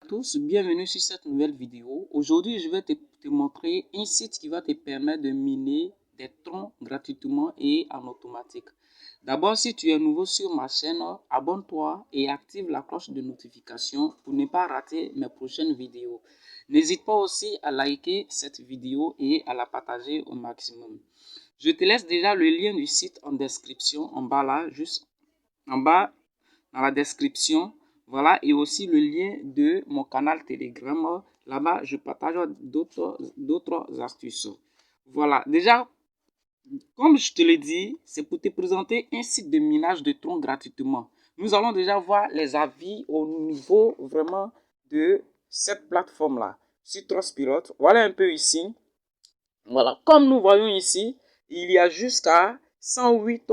tous, bienvenue sur cette nouvelle vidéo. Aujourd'hui, je vais te montrer un site qui va te permettre de miner des troncs gratuitement et en automatique. D'abord, si tu es nouveau sur ma chaîne, abonne-toi et active la cloche de notification pour ne pas rater mes prochaines vidéos. N'hésite pas aussi à liker cette vidéo et à la partager au maximum. Je te laisse déjà le lien du site en description, en bas là, juste en bas dans la description. Voilà, et aussi le lien de mon canal Telegram. Là-bas, je partage d'autres astuces. Voilà, déjà, comme je te l'ai dit, c'est pour te présenter un site de minage de troncs gratuitement. Nous allons déjà voir les avis au niveau vraiment de cette plateforme-là. Sur Trustpilot, voilà un peu ici. Voilà, comme nous voyons ici, il y a jusqu'à 108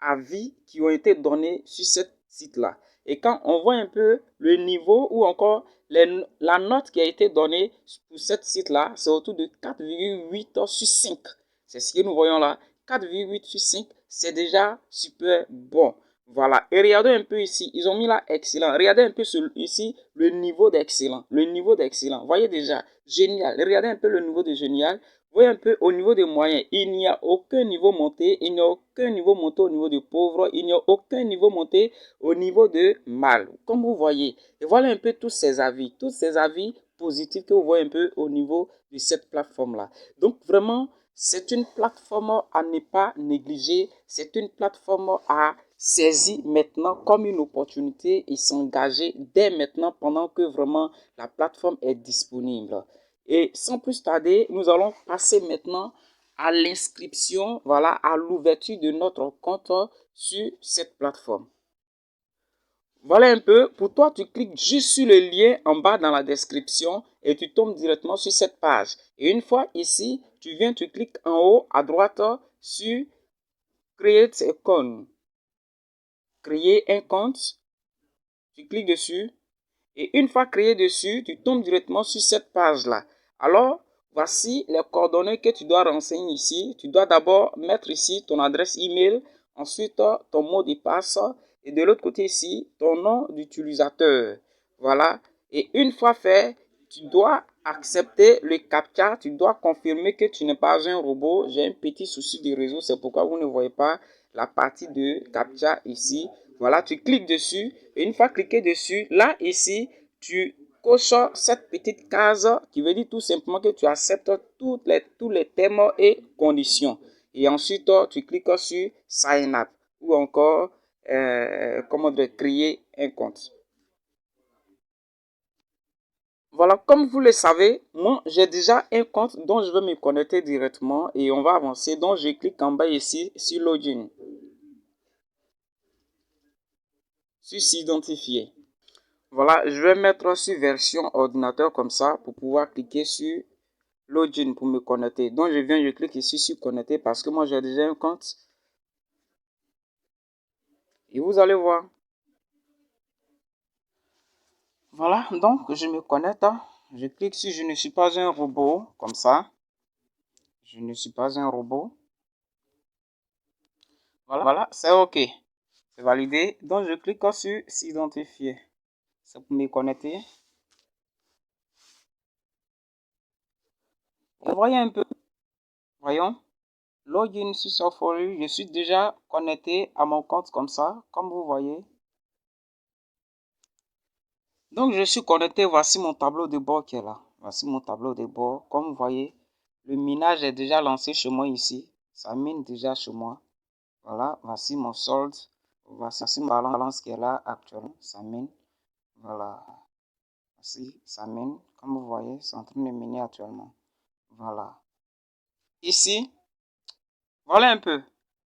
avis qui ont été donnés sur ce site-là. Et quand on voit un peu le niveau ou encore la note qui a été donnée pour ce site-là, c'est autour de 4,8 sur 5. C'est ce que nous voyons là. 4,8 sur 5, c'est déjà super bon. Voilà. Et regardez un peu ici. Ils ont mis là excellent. Regardez un peu ici le niveau d'excellent. Le niveau d'excellent. Voyez déjà. Génial. Regardez un peu le niveau de génial. Voyez un peu au niveau des moyens, il n'y a aucun niveau monté, il n'y a aucun niveau monté au niveau de pauvre, il n'y a aucun niveau monté au niveau de mal, comme vous voyez. Et voilà un peu tous ces avis positifs que vous voyez un peu au niveau de cette plateforme-là. Donc vraiment, c'est une plateforme à ne pas négliger, c'est une plateforme à saisir maintenant comme une opportunité et s'engager dès maintenant pendant que vraiment la plateforme est disponible. Et sans plus tarder, nous allons passer maintenant à l'inscription, voilà, à l'ouverture de notre compte sur cette plateforme. Voilà un peu, pour toi, tu cliques juste sur le lien en bas dans la description et tu tombes directement sur cette page. Et une fois ici, tu cliques en haut à droite sur Create a Account. Créer un compte, tu cliques dessus. Et une fois créé dessus, tu tombes directement sur cette page-là. Alors, voici les coordonnées que tu dois renseigner ici. Tu dois d'abord mettre ici ton adresse email, ensuite ton mot de passe et de l'autre côté ici, ton nom d'utilisateur. Voilà. Et une fois fait, tu dois accepter le CAPTCHA. Tu dois confirmer que tu n'es pas un robot. J'ai un petit souci de réseau, c'est pourquoi vous ne voyez pas la partie de CAPTCHA ici. Voilà, tu cliques dessus et une fois cliqué dessus, là ici, tu coches cette petite case qui veut dire tout simplement que tu acceptes tous les termes et conditions. Et ensuite, tu cliques sur Sign Up ou encore comment créer un compte. Voilà, comme vous le savez, moi j'ai déjà un compte dont je vais me connecter directement et on va avancer. Donc je clique en bas ici sur Login. Sur s'identifier. Voilà, je vais mettre sur version ordinateur comme ça pour pouvoir cliquer sur Login pour me connecter. Donc je clique ici sur connecter parce que moi j'ai déjà un compte. Et vous allez voir. Voilà, donc je me connecte. Je clique sur je ne suis pas un robot comme ça. Je ne suis pas un robot. Voilà, c'est OK. C'est validé. Donc je clique sur s'identifier. C'est pour me connecter. Et voyez un peu. Voyons. Login sur Safari. Je suis déjà connecté à mon compte comme ça, comme vous voyez. Donc je suis connecté. Voici mon tableau de bord qui est là. Voici mon tableau de bord. Comme vous voyez, le minage est déjà lancé chez moi ici. Ça mine déjà chez moi. Voilà, voici mon solde. Voici ma balance qui est là actuellement. Ça mine. Voilà. Voici, ça mine. Comme vous voyez, c'est en train de miner actuellement. Voilà. Ici, voilà un peu.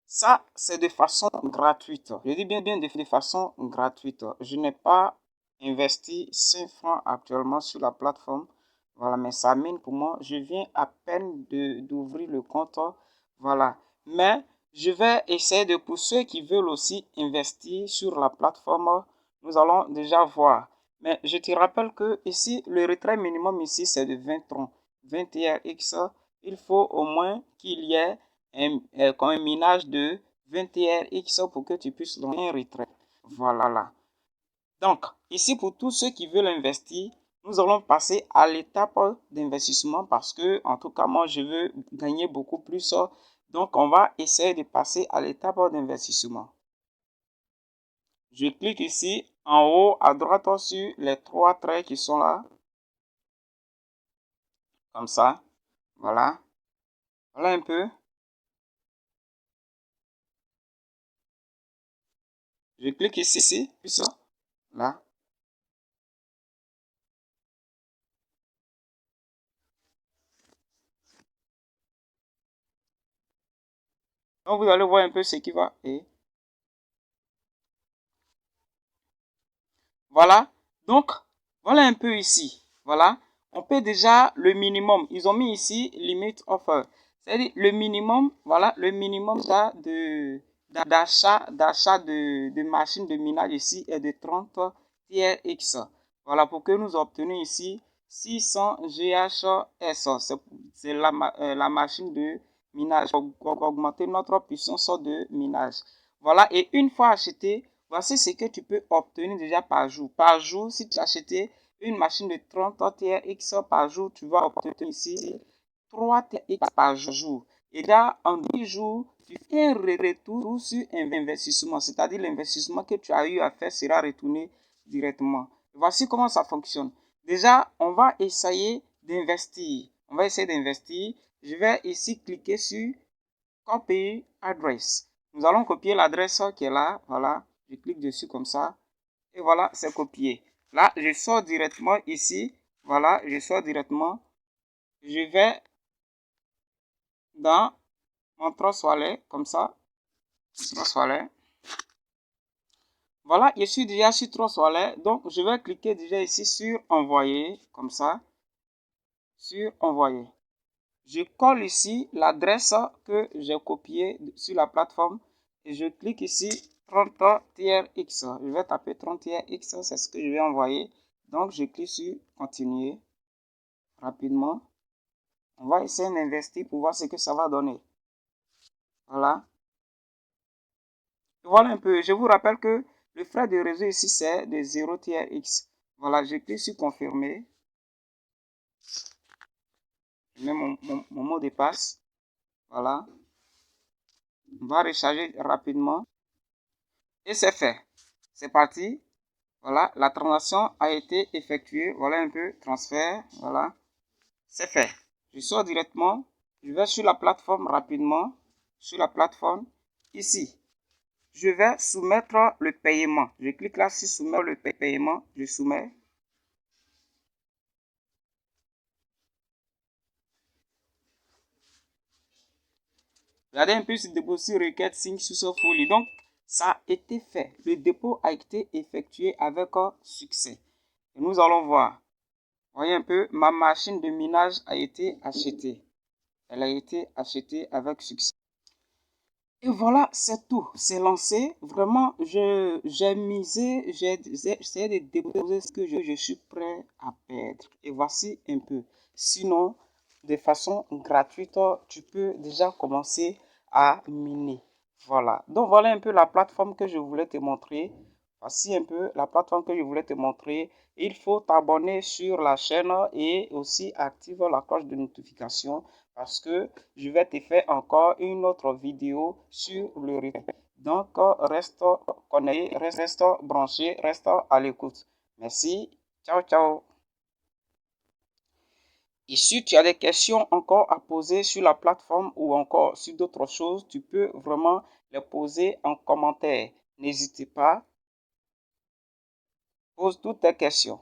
Ça, c'est de façon gratuite. Je dis bien de façon gratuite. Je n'ai pas investi 5 francs actuellement sur la plateforme. Voilà, mais ça mine pour moi. Je viens à peine d'ouvrir le compte. Voilà. Mais je vais essayer de, pour ceux qui veulent aussi investir sur la plateforme, nous allons déjà voir. Mais je te rappelle que ici, le retrait minimum ici, c'est de 20 troncs. 21x, il faut au moins qu'il y ait un minage de 21x pour que tu puisses lancer un retrait. Voilà. Donc, ici, pour tous ceux qui veulent investir, nous allons passer à l'étape d'investissement parce que, en tout cas, moi, je veux gagner beaucoup plus. Donc, on va essayer de passer à l'étape d'investissement. Je clique ici en haut à droite sur les 3 traits qui sont là. Comme ça. Voilà. Voilà un peu. Je clique ici, puis ça. Là. Donc, vous allez voir un peu ce qui va. Et voilà. Donc, voilà un peu ici. Voilà. On paie déjà le minimum. Ils ont mis ici limit offer. C'est-à-dire le minimum, voilà, le minimum d'achat de machines de minage ici est de 30 TRX. Voilà, pour que nous obtenions ici 600 GHS. C'est la machine de minage pour augmenter notre puissance de minage. Voilà, et une fois acheté, voici ce que tu peux obtenir déjà par jour. Par jour, si tu as acheté une machine de 30 TRX par jour, tu vas obtenir ici 3 TRX par jour. Et là, en 10 jours, tu fais un retour sur un investissement. C'est-à-dire l'investissement que tu as eu à faire sera retourné directement. Voici comment ça fonctionne. Déjà, on va essayer d'investir. On va essayer d'investir. Je vais ici cliquer sur Copy Address. Nous allons copier l'adresse qui est là. Voilà. Je clique dessus comme ça. Et voilà, c'est copié. Là, je sors directement ici. Voilà, je sors directement. Je vais dans mon Trust Wallet, comme ça. Trust Wallet. Voilà, je suis déjà sur Trust Wallet. Donc, je vais cliquer déjà ici sur Envoyer, comme ça. Sur Envoyer. Je colle ici l'adresse que j'ai copiée sur la plateforme et je clique ici 30 TRX. Je vais taper 30 TRX, c'est ce que je vais envoyer. Donc, je clique sur Continuer rapidement. On va essayer d'investir pour voir ce que ça va donner. Voilà. Voilà un peu. Je vous rappelle que le frais de réseau ici, c'est de 0 TRX. Voilà, je clique sur Confirmer. Je mets mon mot de passe. Voilà. On va recharger rapidement. Et c'est fait. C'est parti. Voilà, la transaction a été effectuée. Voilà un peu, transfert. Voilà, c'est fait. Je sors directement. Je vais sur la plateforme rapidement. Sur la plateforme. Ici, je vais soumettre le paiement. Je clique là sur soumettre le paiement. Je soumets. Regardez un peu ce dépôt sur requête signe successfully. Donc, ça a été fait. Le dépôt a été effectué avec succès. Et nous allons voir. Voyez un peu, ma machine de minage a été achetée. Elle a été achetée avec succès. Et voilà, c'est tout. C'est lancé. Vraiment, j'ai misé, j'ai essayé de déposer ce que je suis prêt à perdre. Et voici un peu. Sinon, de façon gratuite, tu peux déjà commencer à miner. Voilà. Donc, voilà un peu la plateforme que je voulais te montrer. Voici un peu la plateforme que je voulais te montrer. Il faut t'abonner sur la chaîne et aussi activer la cloche de notification parce que je vais te faire encore une autre vidéo sur le rythme. Donc, reste connecté, reste branché, reste à l'écoute. Merci. Ciao, ciao. Et si tu as des questions encore à poser sur la plateforme ou encore sur d'autres choses, tu peux vraiment les poser en commentaire. N'hésite pas. Pose toutes tes questions.